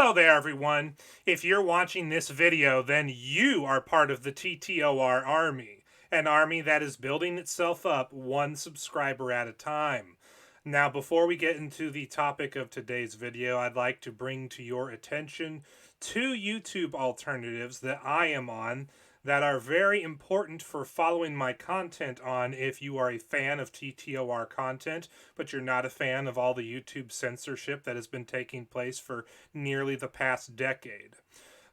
Hello there, everyone. If you're watching this video, then you are part of the TTOR Army, an army that is building itself up one subscriber at a time. Now, before we get into the topic of today's video, I'd like to bring to your attention two YouTube alternatives that I am on that are very important for following my content on if you are a fan of TTOR content, but you're not a fan of all the YouTube censorship that has been taking place for nearly the past decade.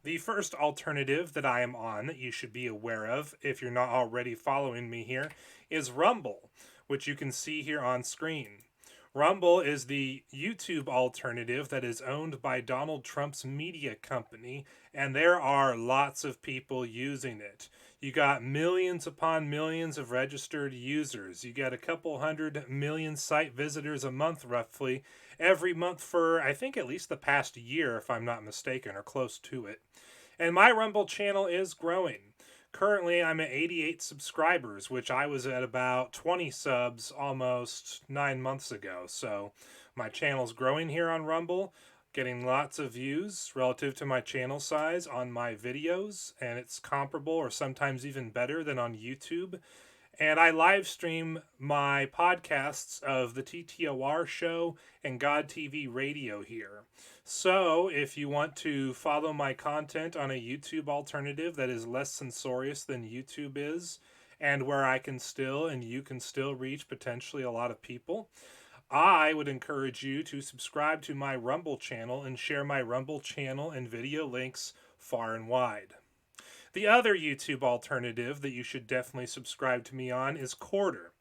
The first alternative that I am on that you should be aware of, if you're not already following me here, is Rumble, which you can see here on screen. Rumble is the YouTube alternative that is owned by Donald Trump's media company, and there are lots of people using it. You got millions upon millions of registered users. You got a couple 100 million site visitors a month, roughly, every month for, I think, at least the past year, if I'm not mistaken, or close to it. And my Rumble channel is growing. Currently, I'm at 88 subscribers, which I was at about 20 subs almost 9 months ago. So my channel's growing here on Rumble, getting lots of views relative to my channel size on my videos, and it's comparable or sometimes even better than on YouTube. And I live stream my podcasts of the TTOR show and God TV radio here. So if you want to follow my content on a YouTube alternative that is less censorious than YouTube is, and where I can still and you can still reach potentially a lot of people, I would encourage you to subscribe to my Rumble channel and share my Rumble channel and video links far and wide. The other YouTube alternative that you should definitely subscribe to me on is Quarter.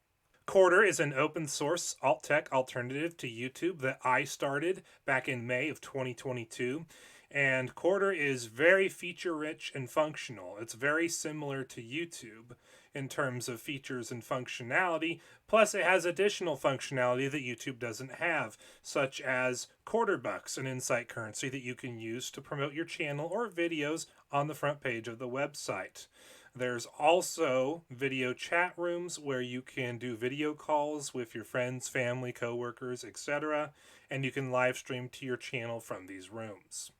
Quarter is an open source alt tech alternative to YouTube that I started back in May of 2022. And Quarter is very feature rich and functional. It's very similar to YouTube in terms of features and functionality. Plus, it has additional functionality that YouTube doesn't have, such as Quarter Bucks, an insight currency that you can use to promote your channel or videos on the front page of the website. There's also video chat rooms where you can do video calls with your friends, family, coworkers, etc., and you can live stream to your channel from these rooms.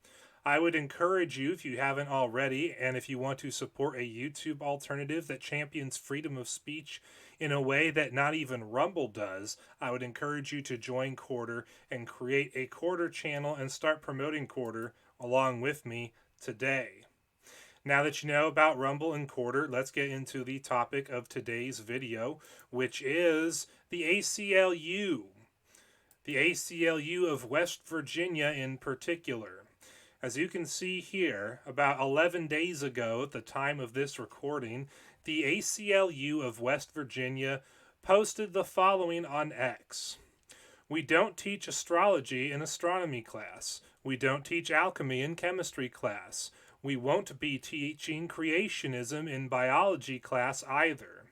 I would encourage you, if you haven't already, and if you want to support a YouTube alternative that champions freedom of speech in a way that not even Rumble does, I would encourage you to join Quarter and create a Quarter channel and start promoting Quarter along with me today. Now that you know about Rumble and Quarter, let's get into the topic of today's video, which is the ACLU. The ACLU of West Virginia in particular. As you can see here, about 11 days ago at the time of this recording, the ACLU of West Virginia posted the following on X. We don't teach astrology in astronomy class. We don't teach alchemy in chemistry class. We won't be teaching creationism in biology class either.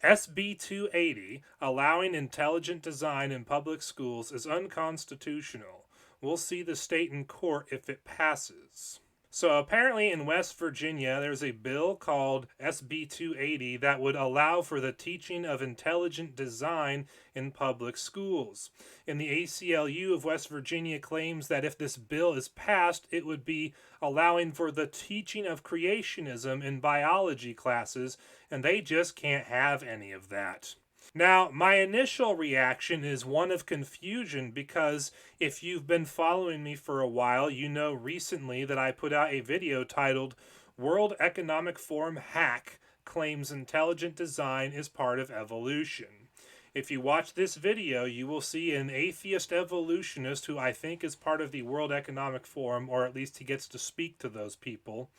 SB 280, allowing intelligent design in public schools, is unconstitutional. We'll see the state in court if it passes. So apparently in West Virginia, there's a bill called SB 280 that would allow for the teaching of intelligent design in public schools. And the ACLU of West Virginia claims that if this bill is passed, it would be allowing for the teaching of creationism in biology classes, and they just can't have any of that. Now, my initial reaction is one of confusion because if you've been following me for a while, you know recently that I put out a video titled World Economic Forum Hack Claims Intelligent Design is Part of Evolution. If you watch this video, you will see an atheist evolutionist who I think is part of the World Economic Forum, or at least he gets to speak to those people.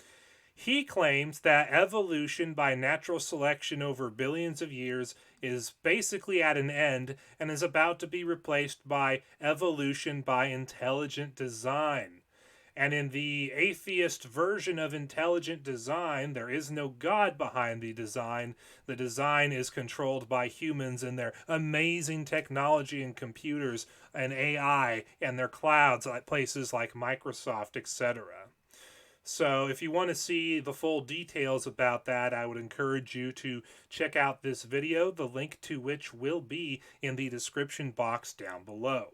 He claims that evolution by natural selection over billions of years is basically at an end and is about to be replaced by evolution by intelligent design. And in the atheist version of intelligent design, there is no God behind the design. The design is controlled by humans and their amazing technology and computers and AI and their clouds at places like Microsoft, etc. So if you want to see the full details about that, I would encourage you to check out this video, the link to which will be in the description box down below.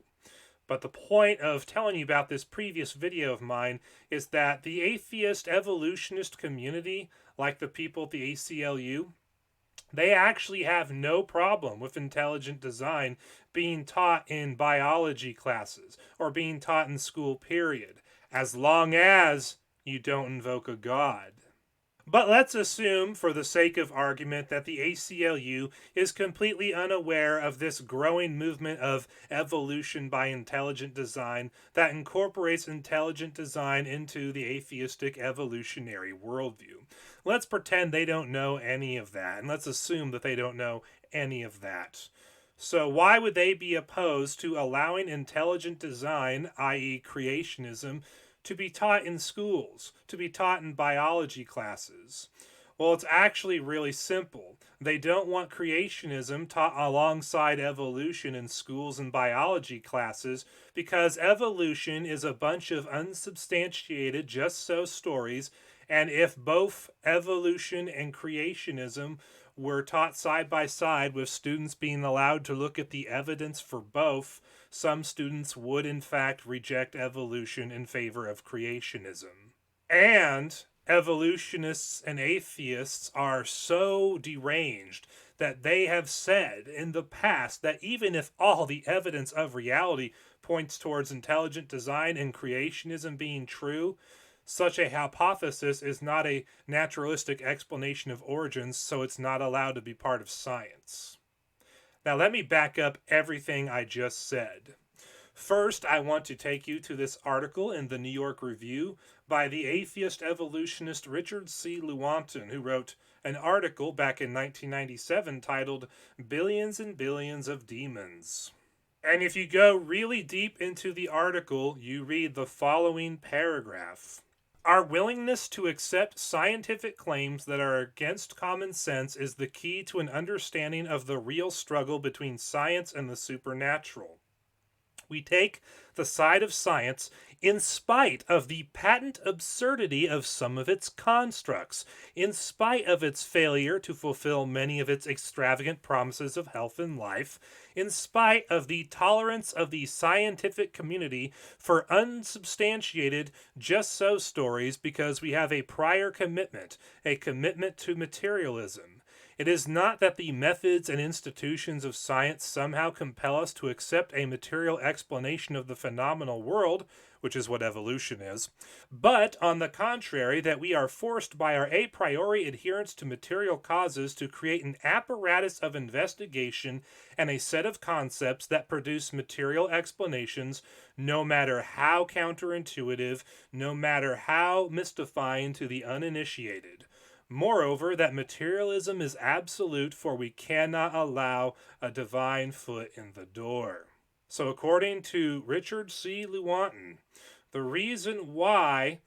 But the point of telling you about this previous video of mine is that the atheist evolutionist community, like the people at the ACLU, they actually have no problem with intelligent design being taught in biology classes or being taught in school, period, as long as you don't invoke a god. But let's assume, for the sake of argument, that the ACLU is completely unaware of this growing movement of evolution by intelligent design that incorporates intelligent design into the atheistic evolutionary worldview. Let's pretend they don't know any of that, and let's assume that they don't know any of that. So why would they be opposed to allowing intelligent design, i.e. creationism, to be taught in schools, to be taught in biology classes? Well, it's actually really simple. They don't want creationism taught alongside evolution in schools and biology classes because evolution is a bunch of unsubstantiated just so stories, and if both evolution and creationism were taught side by side with students being allowed to look at the evidence for both, some students would in fact reject evolution in favor of creationism. And evolutionists and atheists are so deranged that they have said in the past that even if all the evidence of reality points towards intelligent design and creationism being true, such a hypothesis is not a naturalistic explanation of origins, so it's not allowed to be part of science. Now, let me back up everything I just said. First, I want to take you to this article in the New York Review by the atheist evolutionist Richard C. Lewontin, who wrote an article back in 1997 titled Billions and Billions of Demons. And if you go really deep into the article, you read the following paragraph. Our willingness to accept scientific claims that are against common sense is the key to an understanding of the real struggle between science and the supernatural. We take the side of science in spite of the patent absurdity of some of its constructs, in spite of its failure to fulfill many of its extravagant promises of health and life, in spite of the tolerance of the scientific community for unsubstantiated just so stories, because we have a prior commitment, a commitment to materialism. It is not that the methods and institutions of science somehow compel us to accept a material explanation of the phenomenal world, which is what evolution is, but on the contrary, that we are forced by our a priori adherence to material causes to create an apparatus of investigation and a set of concepts that produce material explanations, no matter how counterintuitive, no matter how mystifying to the uninitiated. Moreover, that materialism is absolute, for we cannot allow a divine foot in the door. So according to Richard C. Lewontin, the reason why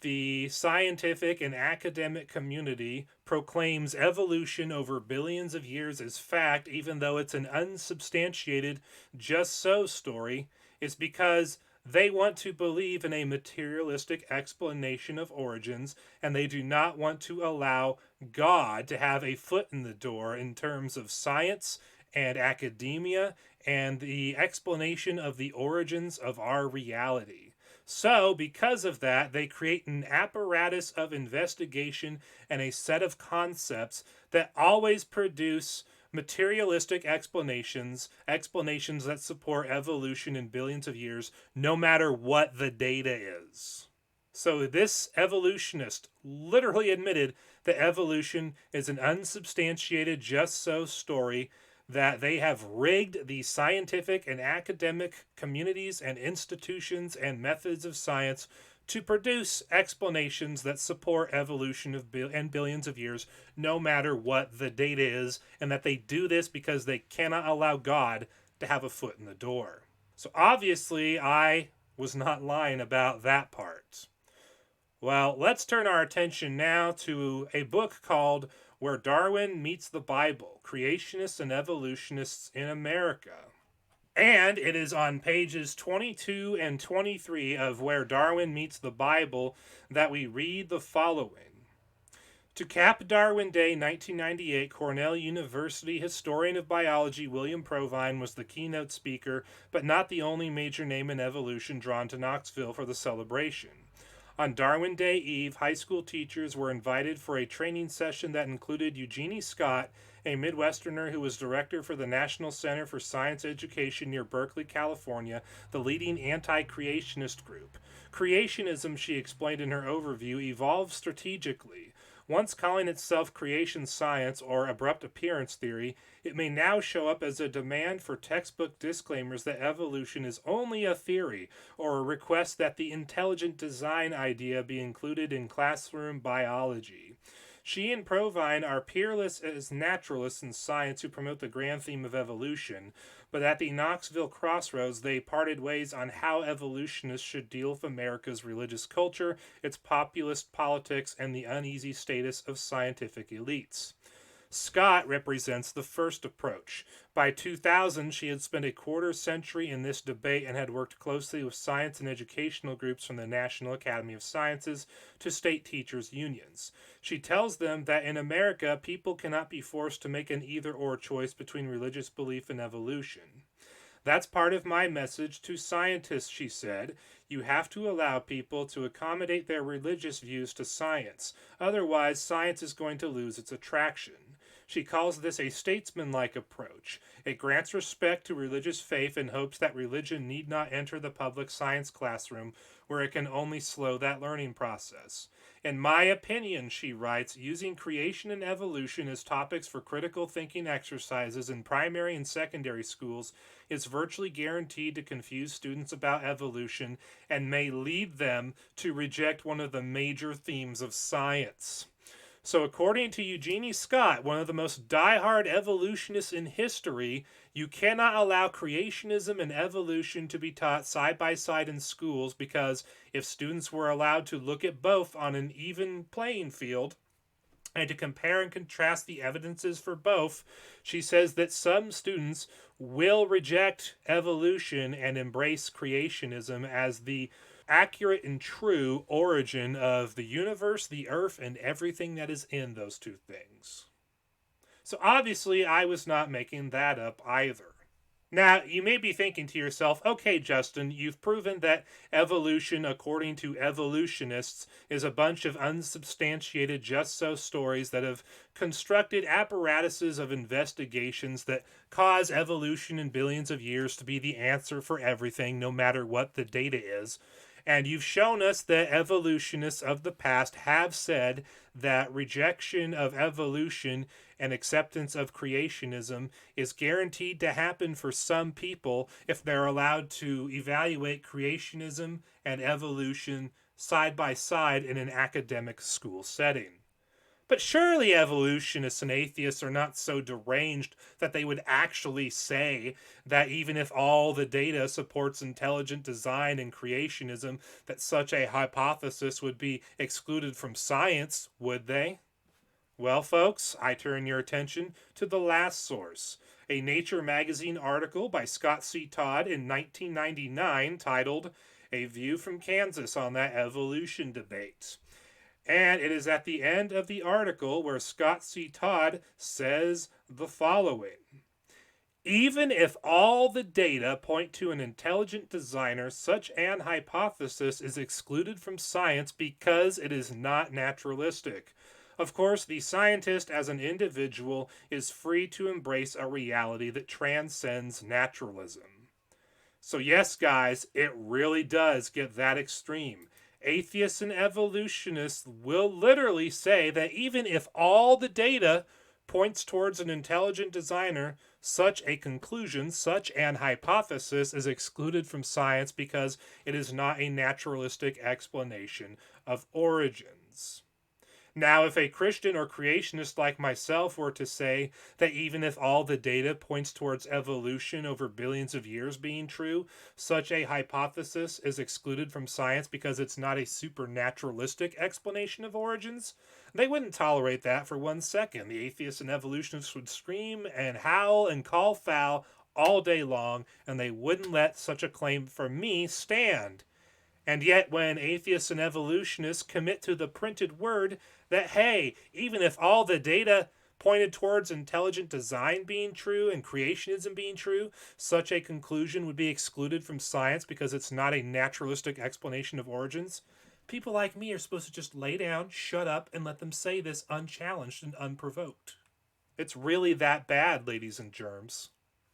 the scientific and academic community proclaims evolution over billions of years as fact, even though it's an unsubstantiated just so story, is because they want to believe in a materialistic explanation of origins, and they do not want to allow God to have a foot in the door in terms of science and academia and the explanation of the origins of our reality. So, because of that, they create an apparatus of investigation and a set of concepts that always produce materialistic explanations that support evolution in billions of years, no matter what the data is. So this evolutionist literally admitted that evolution is an unsubstantiated just so story, that they have rigged the scientific and academic communities and institutions and methods of science to produce explanations that support evolution of billions of years, no matter what the data is, and that they do this because they cannot allow God to have a foot in the door. So obviously, I was not lying about that part. Well, let's turn our attention now to a book called Where Darwin Meets the Bible, Creationists and Evolutionists in America. And it is on pages 22 and 23 of Where Darwin Meets the Bible that we read the following. To cap Darwin Day 1998, Cornell University historian of biology William Provine was the keynote speaker, but not the only major name in evolution drawn to Knoxville for the celebration. On Darwin Day Eve, high school teachers were invited for a training session that included Eugenie Scott, a Midwesterner who was director for the National Center for Science Education near Berkeley, California, the leading anti-creationist group. Creationism, she explained in her overview, evolved strategically. Once calling itself creation science or abrupt appearance theory, it may now show up as a demand for textbook disclaimers that evolution is only a theory, or a request that the intelligent design idea be included in classroom biology. She and Provine are peerless as naturalists in science who promote the grand theme of evolution, but at the Knoxville crossroads they parted ways on how evolutionists should deal with America's religious culture, its populist politics, and the uneasy status of scientific elites. Scott represents the first approach. By 2000, she had spent a quarter century in this debate and had worked closely with science and educational groups from the National Academy of Sciences to state teachers' unions. She tells them that in America, people cannot be forced to make an either-or choice between religious belief and evolution. That's part of my message to scientists, she said. You have to allow people to accommodate their religious views to science. Otherwise, science is going to lose its attraction. She calls this a statesmanlike approach. It grants respect to religious faith and hopes that religion need not enter the public science classroom, where it can only slow that learning process. In my opinion, she writes, using creation and evolution as topics for critical thinking exercises in primary and secondary schools is virtually guaranteed to confuse students about evolution and may lead them to reject one of the major themes of science. So, according to Eugenie Scott, one of the most die-hard evolutionists in history, you cannot allow creationism and evolution to be taught side by side in schools because if students were allowed to look at both on an even playing field and to compare and contrast the evidences for both, she says that some students will reject evolution and embrace creationism as the accurate and true origin of the universe, the earth, and everything that is in those two things. So obviously, I was not making that up either. Now, you may be thinking to yourself, okay, Justin, you've proven that evolution, according to evolutionists, is a bunch of unsubstantiated just so stories that have constructed apparatuses of investigations that cause evolution in billions of years to be the answer for everything, no matter what the data is. And you've shown us that evolutionists of the past have said that rejection of evolution and acceptance of creationism is guaranteed to happen for some people if they're allowed to evaluate creationism and evolution side by side in an academic school setting. But surely evolutionists and atheists are not so deranged that they would actually say that even if all the data supports intelligent design and creationism, that such a hypothesis would be excluded from science, would they? Well, folks, I turn your attention to the last source, a Nature magazine article by Scott C. Todd in 1999 titled A View from Kansas on that Evolution Debate. And it is at the end of the article where Scott C. Todd says the following. Even if all the data point to an intelligent designer, such an hypothesis is excluded from science because it is not naturalistic. Of course, the scientist as an individual is free to embrace a reality that transcends naturalism. So yes, guys, it really does get that extreme. Atheists and evolutionists will literally say that even if all the data points towards an intelligent designer, such a conclusion, such an hypothesis is excluded from science because it is not a naturalistic explanation of origins. Now, if a Christian or creationist like myself were to say that even if all the data points towards evolution over billions of years being true, such a hypothesis is excluded from science because it's not a supernaturalistic explanation of origins, they wouldn't tolerate that for 1 second. The atheists and evolutionists would scream and howl and call foul all day long, and they wouldn't let such a claim from me stand. And yet, when atheists and evolutionists commit to the printed word that, hey, even if all the data pointed towards intelligent design being true and creationism being true, such a conclusion would be excluded from science because it's not a naturalistic explanation of origins. People like me are supposed to just lay down, shut up, and let them say this unchallenged and unprovoked. It's really that bad, ladies and germs.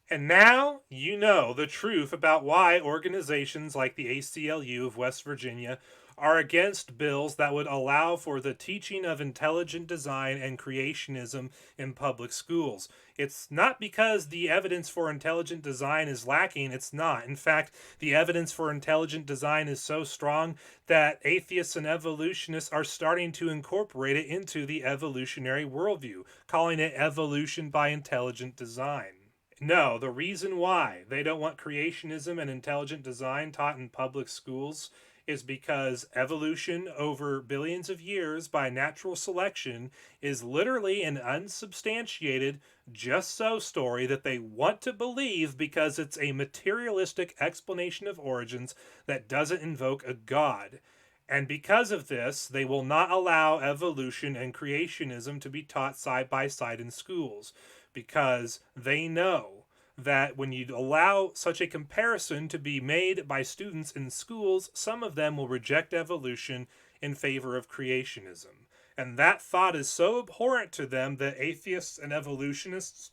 And now you know the truth about why organizations like the ACLU of West Virginia are against bills that would allow for the teaching of intelligent design and creationism in public schools. It's not because the evidence for intelligent design is lacking, it's not. In fact, the evidence for intelligent design is so strong that atheists and evolutionists are starting to incorporate it into the evolutionary worldview, calling it evolution by intelligent design. No, the reason why they don't want creationism and intelligent design taught in public schools is because evolution over billions of years by natural selection is literally an unsubstantiated, just so story that they want to believe because it's a materialistic explanation of origins that doesn't invoke a god. And because of this, they will not allow evolution and creationism to be taught side by side in schools because they know that when you allow such a comparison to be made by students in schools, some of them will reject evolution in favor of creationism. And that thought is so abhorrent to them that atheists and evolutionists,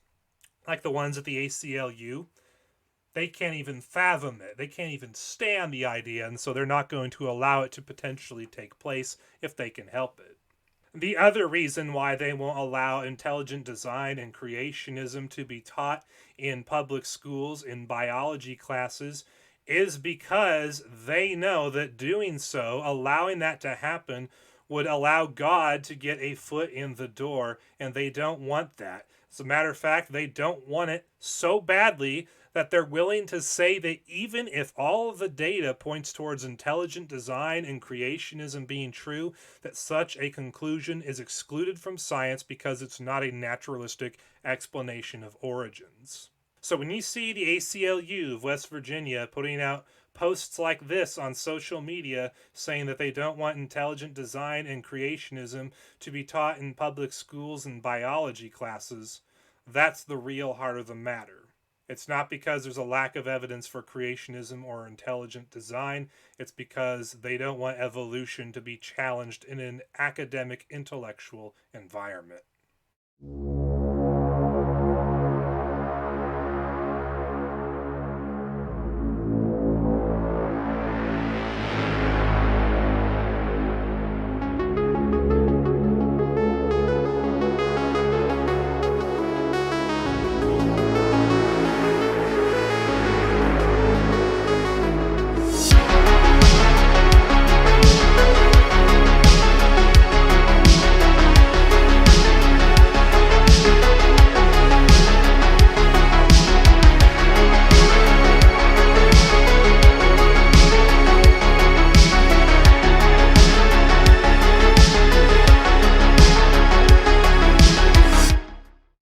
like the ones at the ACLU, they can't even fathom it. They can't even stand the idea, and so they're not going to allow it to potentially take place if they can help it. The other reason why they won't allow intelligent design and creationism to be taught in public schools in biology classes is because they know that doing so, allowing that to happen, would allow God to get a foot in the door, and they don't want that. As a matter of fact, they don't want it so badly that they're willing to say that even if all of the data points towards intelligent design and creationism being true, that such a conclusion is excluded from science because it's not a naturalistic explanation of origins. So when you see the ACLU of West Virginia putting out posts like this on social media saying that they don't want intelligent design and creationism to be taught in public schools and biology classes, that's the real heart of the matter. It's not because there's a lack of evidence for creationism or intelligent design. It's because they don't want evolution to be challenged in an academic, intellectual environment.